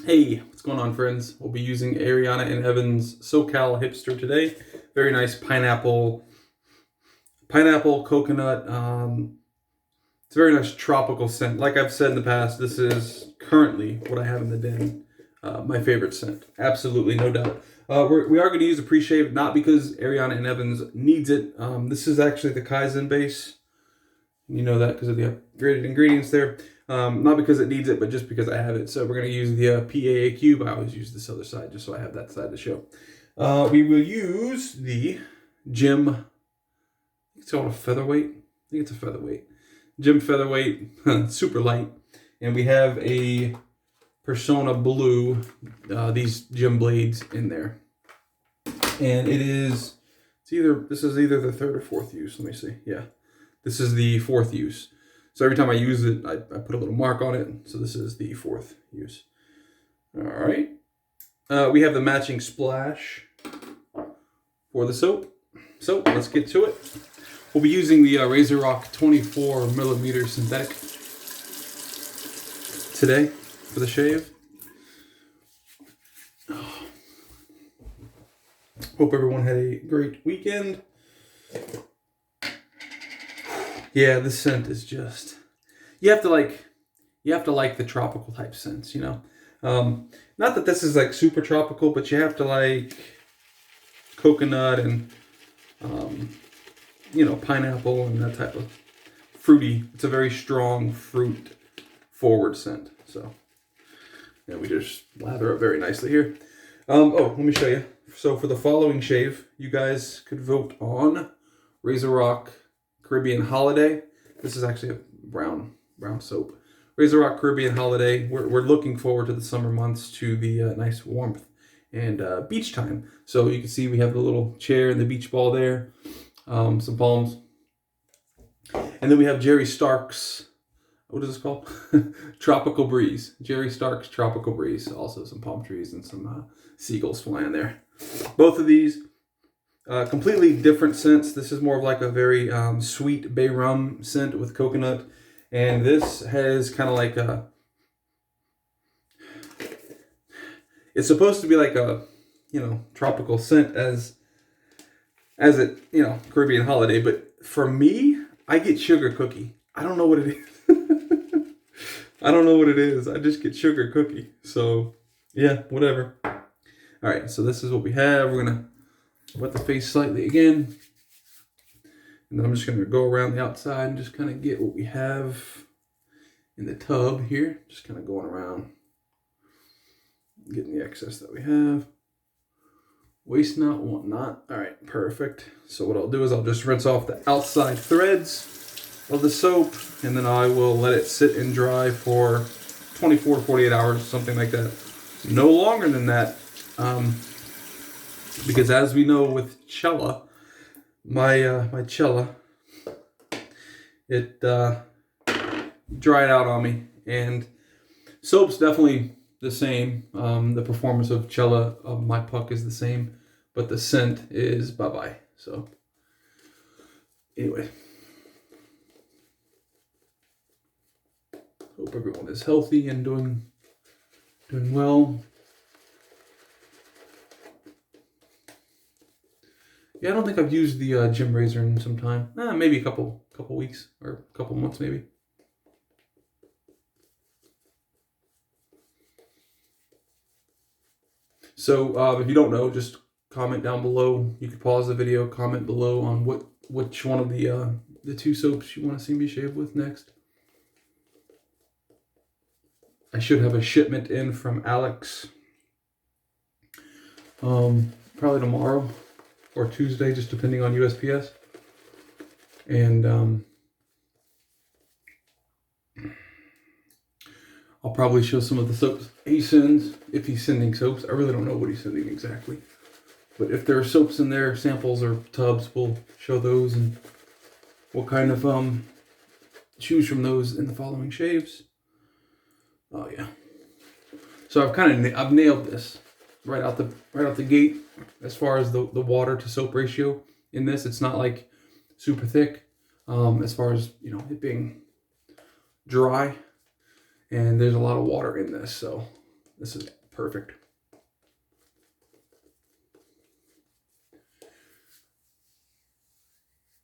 Hey, what's going on, friends? We'll be using Ariana and Evan's SoCal Hipster today. Very nice pineapple coconut. It's a very nice tropical scent. Like I've said in the past, this is currently what I have in the den. My favorite scent, absolutely, no doubt. We are going to use a pre-shave, not because Ariana and Evans needs it. This is actually the Kaizen base. You know that because of the upgraded ingredients there. Not because it needs it, but just because I have it. So we're going to use the PAA cube. I always use this other side just so I have that side to show. We will use the Gem, I think it's called a Featherweight. I think it's a Featherweight. Gem Featherweight, super light. And we have a Personna Blue, these Gem Blades in there. And this is either the third or fourth use. Let me see. Yeah. This is the fourth use. So every time I use it, I put a little mark on it. So this is the fourth use. All right. We have the matching splash for the soap. So let's get to it. We'll be using the RazoRock 24 millimeter synthetic today for the shave. Hope everyone had a great weekend. Yeah, this scent is just, you have to like the tropical type scents, you know. Not that this is like super tropical, but you have to like coconut and pineapple and that type of fruity. It's a very strong fruit forward scent. So yeah, we just lather up very nicely here. Let me show you. So for the following shave, you guys could vote on RazoRock Caribbean Holiday. This is actually a brown soap. RazoRock Caribbean Holiday. We're looking forward to the summer months, to the nice warmth and beach time. So you can see we have the little chair and the beach ball there, some palms, and then we have Jerry Stark's. What is this called? Tropical Breeze. Jerry Stark's Tropical Breeze. Also some palm trees and some seagulls flying there. Both of these. Completely different scents. This is more of like a very sweet bay rum scent with coconut. And this has kind of like it's supposed to be like a, tropical scent as it, Caribbean Holiday. But for me, I get sugar cookie. I don't know what it is. I don't know what it is. I just get sugar cookie. So yeah, whatever. All right, so this is what we have. We're going to wet the face slightly again. And then I'm just going to go around the outside and just kind of get what we have in the tub here. Just kind of going around, getting the excess that we have. Waste not, want not. All right, perfect. So what I'll do is I'll just rinse off the outside threads of the soap, and then I will let it sit and dry for 24 to 48 hours, something like that. No longer than that. Because as we know with Cella, my Cella, it dried out on me. And soap's definitely the same. The performance of Cella of my puck is the same, but the scent is bye-bye. So anyway, hope everyone is healthy and doing well. Yeah, I don't think I've used the gym razor in some time. Maybe a couple weeks or a couple months, maybe. So if you don't know, just comment down below. You could pause the video, comment below on which one of the two soaps you want to see me shave with next. I should have a shipment in from Alex probably tomorrow or Tuesday, just depending on USPS. And I'll probably show some of the soaps he sends, if he's sending soaps. I really don't know what he's sending exactly. But if there are soaps in there, samples or tubs, we'll show those and we'll kind of choose from those in the following shaves. Oh yeah. So I've nailed this right out the gate as far as the water to soap ratio in this. It's not like super thick as far as it being dry, and there's a lot of water in this, so This is perfect.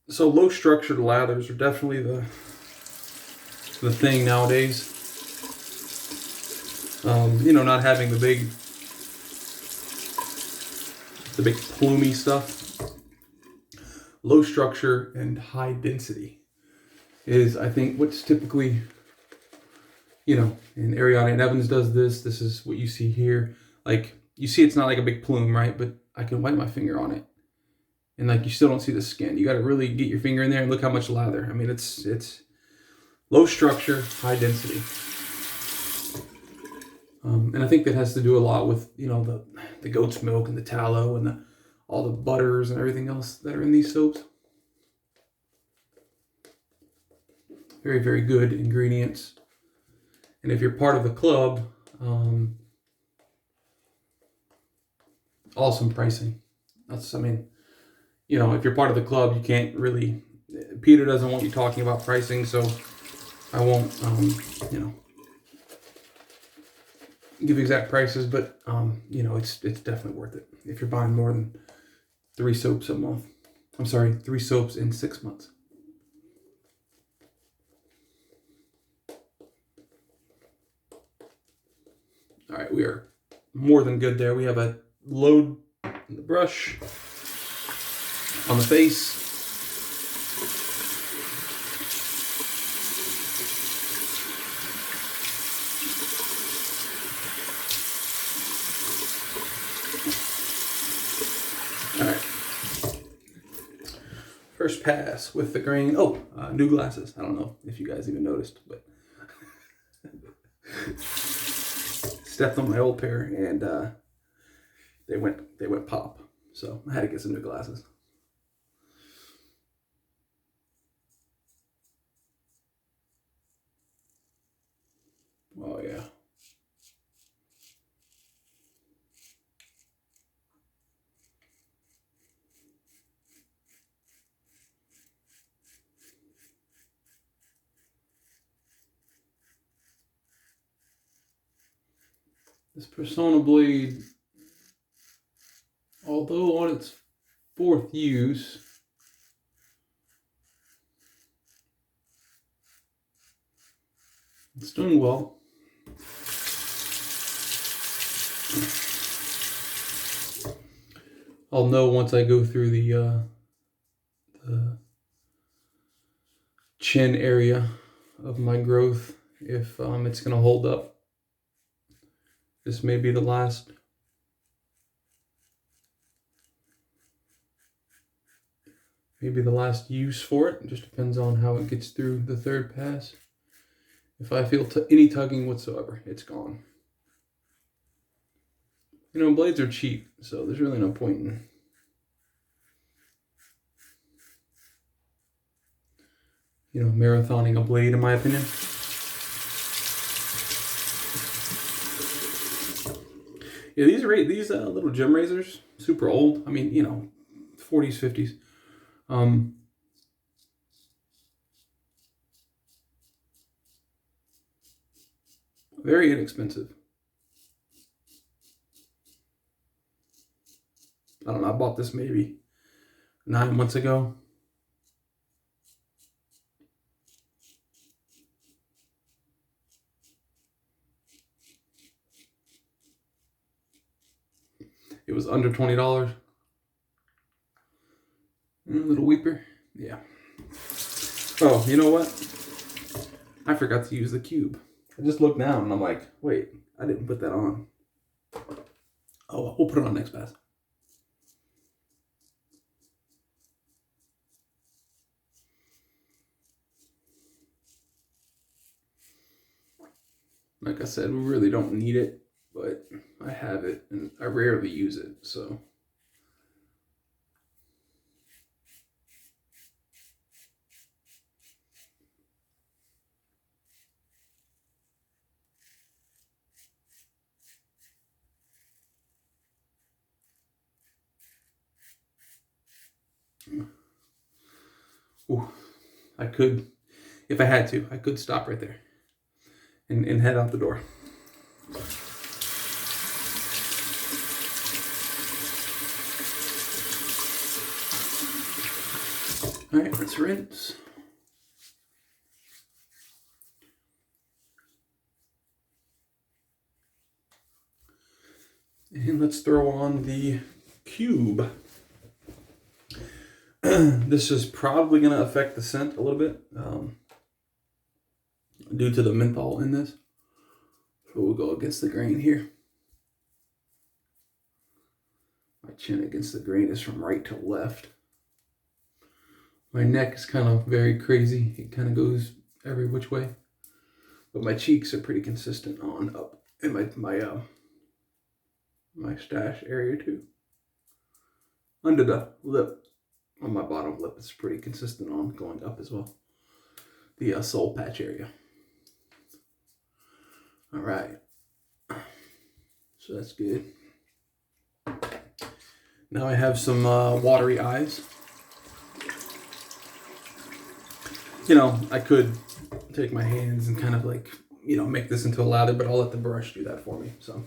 So low structured lathers are definitely the thing nowadays. You know, not having the big plumy stuff. Low structure and high density is, I think, what's typically, you know, and Ariana and Evans does this. This is what you see here. Like, you see it's not like a big plume, right? But I can wipe my finger on it. And like, you still don't see the skin. You got to really get your finger in there and look how much lather. I mean, it's low structure, high density. And I think that has to do a lot with, you know, the goat's milk and the tallow and all the butters and everything else that are in these soaps. Very, very good ingredients. And if you're part of the club, awesome pricing. I mean, you know, if you're part of the club, you can't really, Peter doesn't want you talking about pricing, so I won't, you know, give exact prices, but, you know, it's definitely worth it if you're buying more than 3 soaps a month. I'm sorry, 3 soaps in 6 months. All right, we are more than good there. We have a load in the brush on the face. All right. First pass with the grain. Oh, new glasses. I don't know if you guys even noticed, but stepped on my old pair and they went pop. So I had to get some new glasses. Oh yeah. This Personna blade, although on its 4th use, it's doing well. I'll know once I go through the chin area of my growth if it's going to hold up. This may be the last. Maybe the last use for it. It just depends on how it gets through the 3rd pass. If I feel any tugging whatsoever, it's gone. You know, blades are cheap, so there's really no point in marathoning a blade, in my opinion. Yeah, these little gem razors, super old. I mean, you know, 40s, 50s. Very inexpensive. I don't know, I bought this maybe 9 months ago. It was under $20. A little weeper. Yeah. Oh, you know what? I forgot to use the cube. I just looked down and I'm like, wait, I didn't put that on. Oh, we'll put it on next pass. Like I said, we really don't need it, but I have it and I rarely use it, so. Ooh, I could, if I had to, I could stop right there and head out the door. All right, let's rinse. And let's throw on the cube. This is probably going to affect the scent a little bit due to the menthol in this. So we'll go against the grain here. My chin against the grain is from right to left. My neck is kind of very crazy. It kind of goes every which way. But my cheeks are pretty consistent on up. And my stash area too. Under the lip, on my bottom lip, it's pretty consistent on going up as well. The soul patch area. All right. So that's good. Now I have some watery eyes. You know, I could take my hands and kind of like, you know, make this into a lather, but I'll let the brush do that for me. So.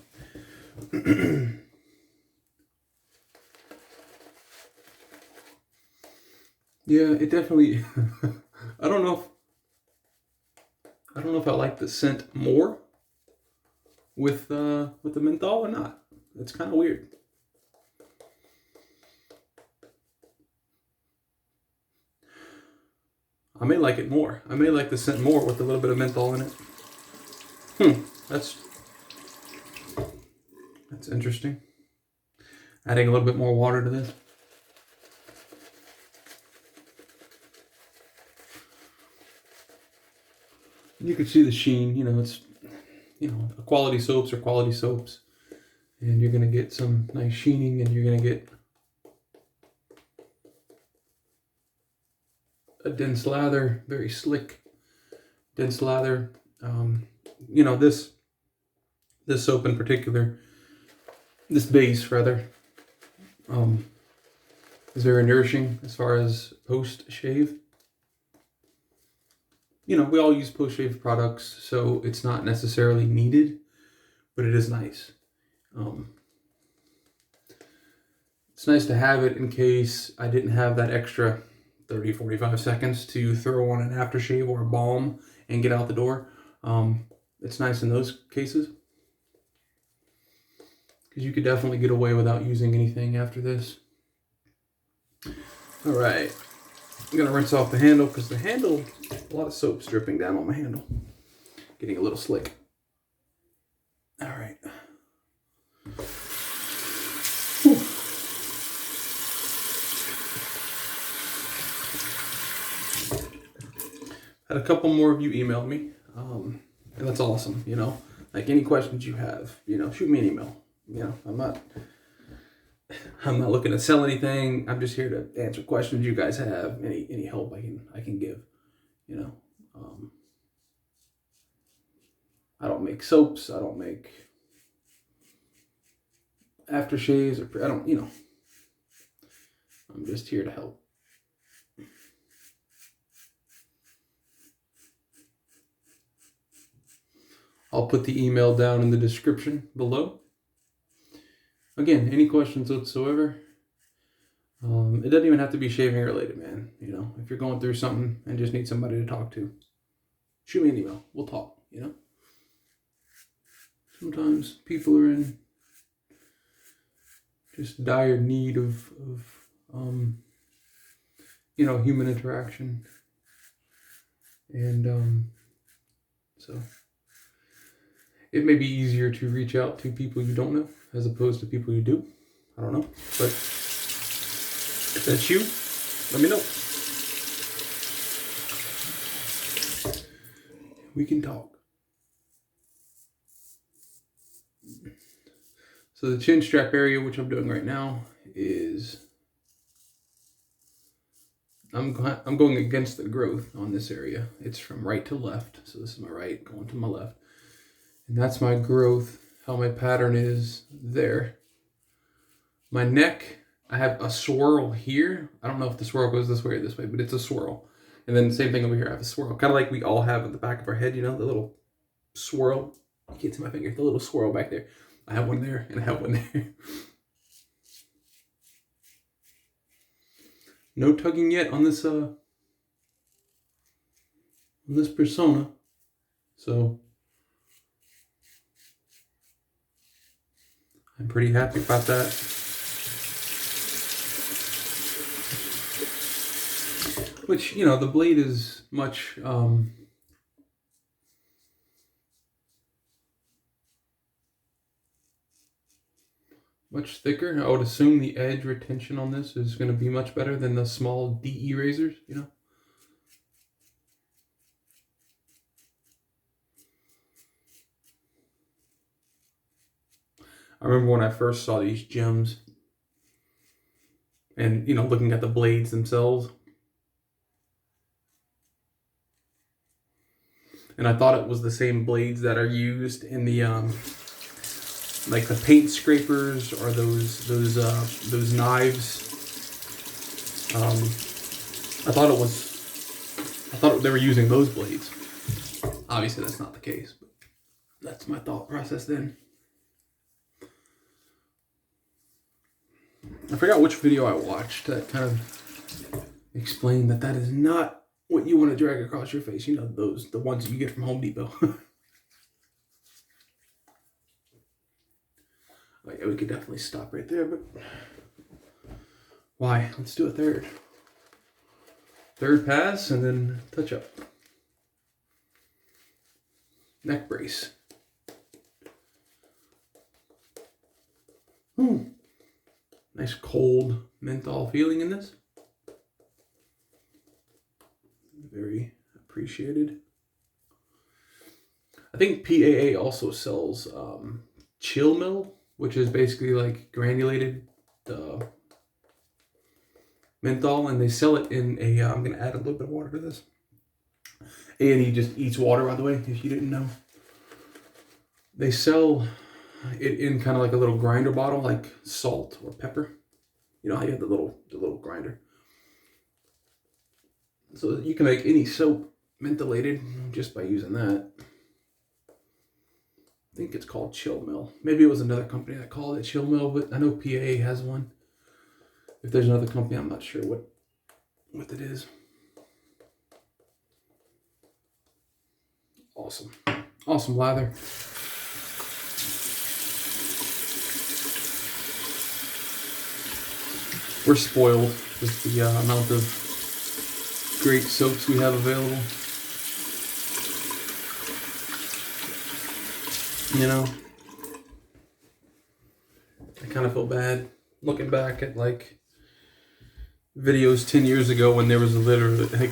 Yeah, it definitely. I don't know if I like the scent more with the menthol or not. It's kind of weird. I may like it more. I may like the scent more with a little bit of menthol in it. That's interesting. Adding a little bit more water to this. You can see the sheen, you know, it's, you know, quality soaps are quality soaps. And you're going to get some nice sheening, and you're going to get a dense lather, very slick, dense lather. You know, this soap in particular, this base rather, is very nourishing as far as post-shave. You know, we all use post-shave products, so it's not necessarily needed, but it is nice. It's nice to have it in case I didn't have that extra 30, 45 seconds to throw on an aftershave or a balm and get out the door. It's nice in those cases, because you could definitely get away without using anything after this. All right. I'm going to rinse off the handle, because the handle, a lot of soap's dripping down on my handle. Getting a little slick. All right. Whew. Had a couple more of you emailed me, and that's awesome. You know, like any questions you have, you know, shoot me an email. You know, I'm not looking to sell anything. I'm just here to answer questions you guys have. Any help I can give. You know, I don't make soaps. I don't make aftershaves, or I don't. You know, I'm just here to help. I'll put the email down in the description below. Again, any questions whatsoever. It doesn't even have to be shaving related, man. You know, if you're going through something and just need somebody to talk to, shoot me an email. We'll talk, you know. Sometimes people are in just dire need of you know, human interaction. And so it may be easier to reach out to people you don't know as opposed to people you do. I don't know. But if that's you, let me know. We can talk. So the chin strap area, which I'm doing right now, is I'm going against the growth on this area. It's from right to left. So this is my right going to my left. And that's my growth, how my pattern is there. My neck, I have a swirl here. I don't know if the swirl goes this way or this way, but it's a swirl. And then the same thing over here, I have a swirl. Kind of like we all have at the back of our head, you know, the little swirl. You can't see my finger, the little swirl back there. I have one there, and I have one there. No tugging yet on this Persona. So I'm pretty happy about that. Which, you know, the blade is much much thicker. I would assume the edge retention on this is going to be much better than the small DE razors, you know. I remember when I first saw these gems and, you know, looking at the blades themselves. And I thought it was the same blades that are used in the like the paint scrapers or those knives. I thought they were using those blades. Obviously, that's not the case, but that's my thought process then. I forgot which video I watched that kind of explained that is not what you want to drag across your face. You know, the ones you get from Home Depot. Oh, yeah, we could definitely stop right there, but why? Let's do a third. Third pass and then touch up. Neck brace. Nice cold menthol feeling in this. Very appreciated. I think PAA also sells Chill Mill, which is basically like granulated menthol, and they sell it in a, I'm going to add a little bit of water to this. A&E just eats water, by the way, if you didn't know. They sell it in kind of like a little grinder bottle, like salt or pepper. You know how you have the little grinder. So you can make any soap mentholated just by using that. I think it's called Chill Mill. Maybe it was another company that called it Chill Mill, but I know PAA has one. If there's another company, I'm not sure what it is. Awesome. Awesome lather. We're spoiled with the amount of great soaps we have available. You know, I kind of feel bad looking back at like videos 10 years ago when there was literally like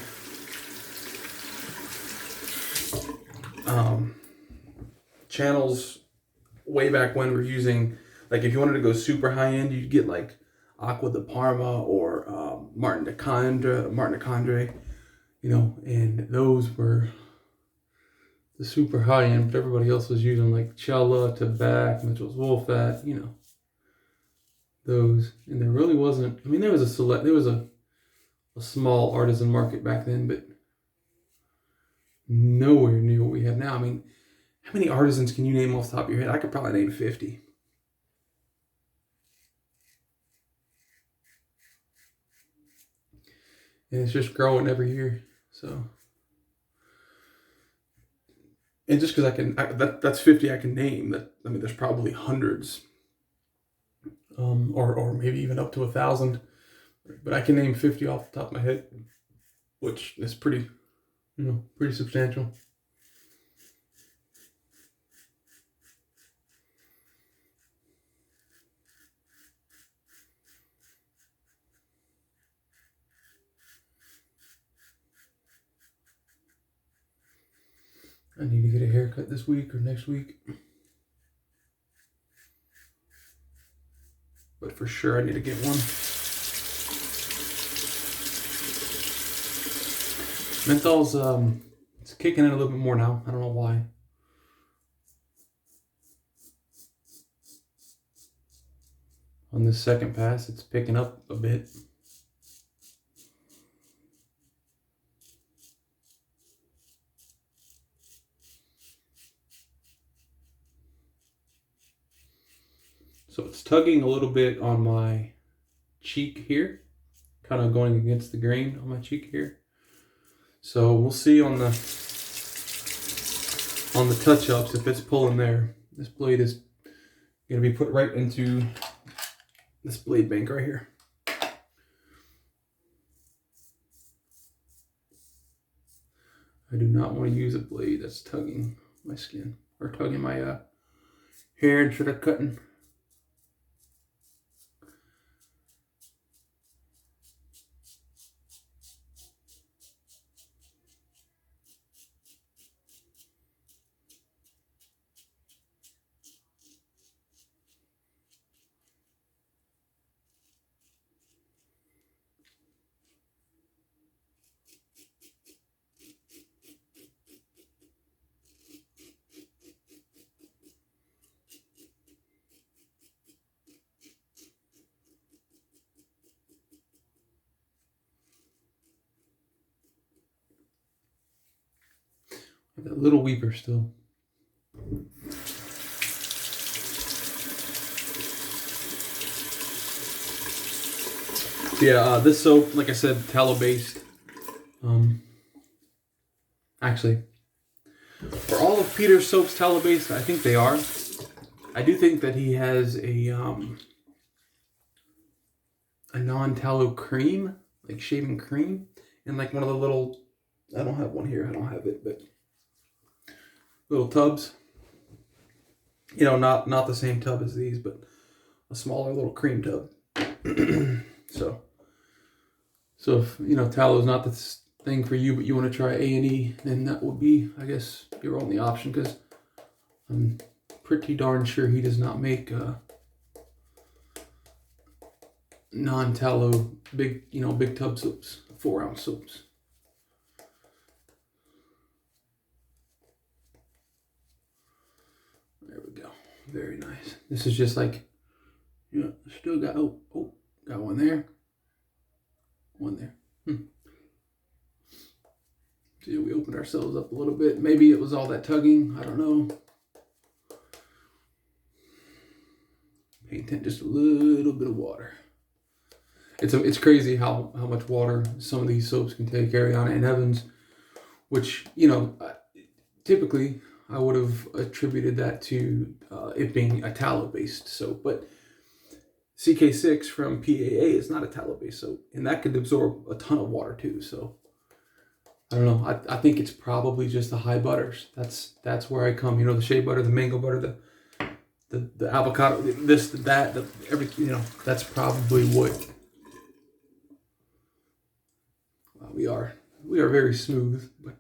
channels way back when were using, like, if you wanted to go super high end, you'd get like Aqua de Parma or Martin de Condre, you know, and those were the super high end, but everybody else was using like Cella, Tabac, Mitchell's Wolfat, you know, those. And there really wasn't, I mean, there was a small artisan market back then, but nowhere near what we have now. I mean, how many artisans can you name off the top of your head? I could probably name 50. And it's just growing every year. So, and just because that's 50 I can name. That, I mean, there's probably hundreds, or maybe even up to 1,000. But I can name 50 off the top of my head, which is pretty substantial. I need to get a haircut this week or next week. But for sure I need to get one. Menthol's it's kicking in a little bit more now. I don't know why. On this second pass, it's picking up a bit. So it's tugging a little bit on my cheek here. kind of going against the grain on my cheek here. So we'll see on the touch-ups if it's pulling there. This blade is going to be put right into this blade bank right here. I do not want to use a blade that's tugging my skin or tugging my hair instead of cutting. That little weeper still. Yeah, this soap, like I said, tallow based. Actually, for all of Peter's soaps tallow based, I think they are. I do think that he has a non-tallow cream, like shaving cream, and like one of the little, I don't have one here, I don't have it, but little tubs. You know, not the same tub as these, but a smaller little cream tub. So if, you know, tallow is not the thing for you, but you want to try A&E, then that would be, I guess, your only option, because I'm pretty darn sure he does not make non-tallow big tub soaps, 4-ounce soaps. There we go. Very nice. This is just like, you know, still got, got one there. One there. See, we opened ourselves up a little bit. Maybe it was all that tugging. I don't know. Paying attention, just a little bit of water. It's crazy how much water some of these soaps can take. Ariana and Evans, which, you know, typically I would have attributed that to it being a tallow-based soap, but CK6 from PAA is not a tallow-based soap, and that could absorb a ton of water too. So I don't know. I think it's probably just the high butters. That's where I come. You know, the shea butter, the mango butter, the avocado, this, that, everything. You know, that's probably what. We are very smooth, but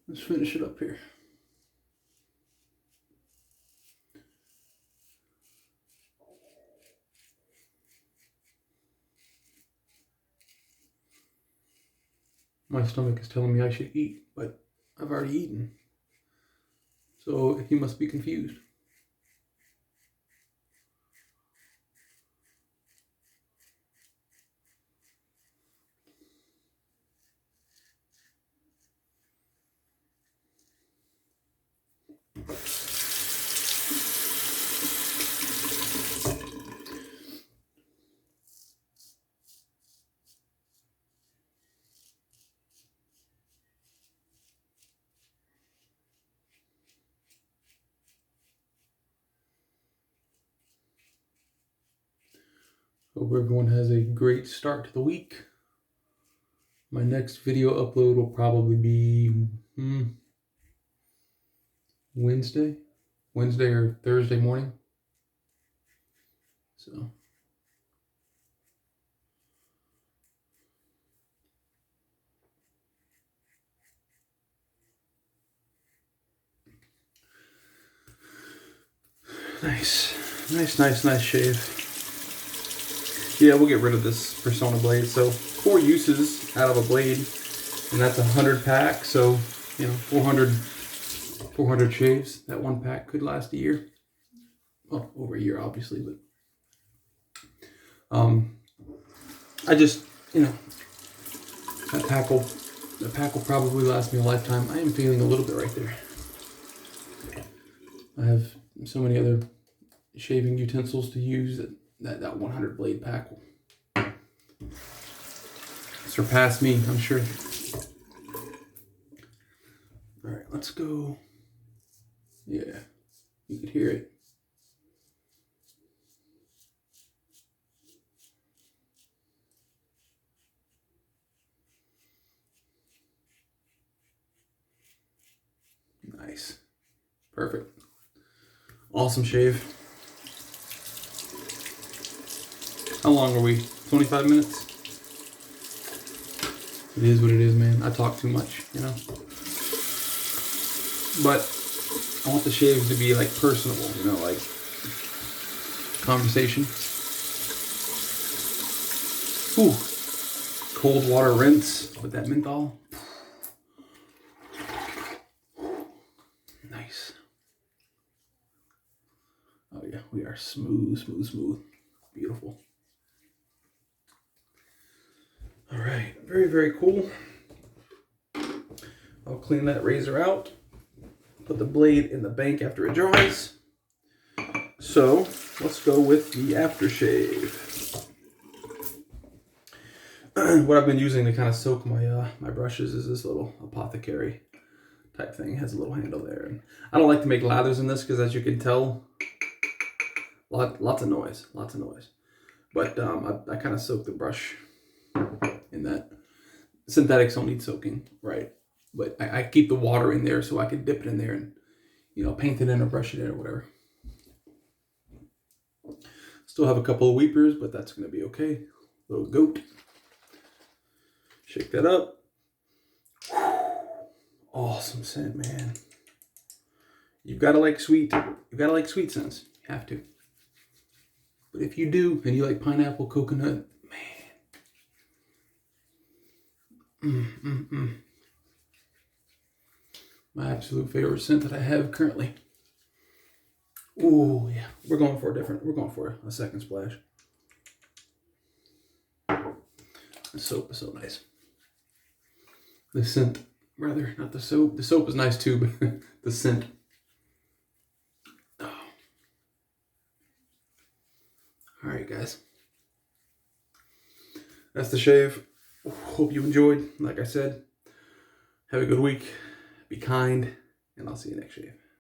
let's finish it up here. My stomach is telling me I should eat, but I've already eaten. So he must be confused. Hope everyone has a great start to the week. My next video upload will probably be Wednesday or Thursday morning. So nice shave. Yeah, we'll get rid of this Personna blade. So 4 uses out of a blade, and that's 100 pack. So, you know, 400 shaves. That one pack could last a year. Well, over a year, obviously, but I just, you know, that pack will probably last me a lifetime. I am feeling a little bit right there. I have so many other shaving utensils to use that that 100 blade pack will surpass me, I'm sure. All right, let's go. Yeah, you can hear it. Nice. Perfect. Awesome shave. How long are we? 25 minutes? It is what it is, man. I talk too much, you know? But I want the shaves to be like personable, you know, like conversation. Ooh. Cold water rinse with that menthol. Nice. Oh yeah, we are smooth, smooth, smooth. Beautiful. All right, very, very cool. I'll clean that razor out. Put the blade in the bank after it dries. So let's go with the aftershave. What I've been using to kind of soak my my brushes is this little apothecary type thing. It has a little handle there. And I don't like to make lathers in this because, as you can tell, lots of noise, But I kind of soak the brush in that. Synthetics don't need soaking, right? But I keep the water in there so I can dip it in there and, you know, paint it in or brush it in or whatever. Still have a couple of weepers, but that's going to be okay. Little goat. Shake that up. Awesome scent, man. You've got to like sweet. You've got to like sweet scents. You have to. But if you do, and you like pineapple, coconut, man. My absolute favorite scent that I have currently. Ooh, yeah. We're going for a second splash. The soap is so nice. The scent, rather, not the soap. The soap is nice too, but the scent. Oh. All right, guys. That's the shave. Hope you enjoyed. Like I said, have a good week. Be kind, and I'll see you next shave.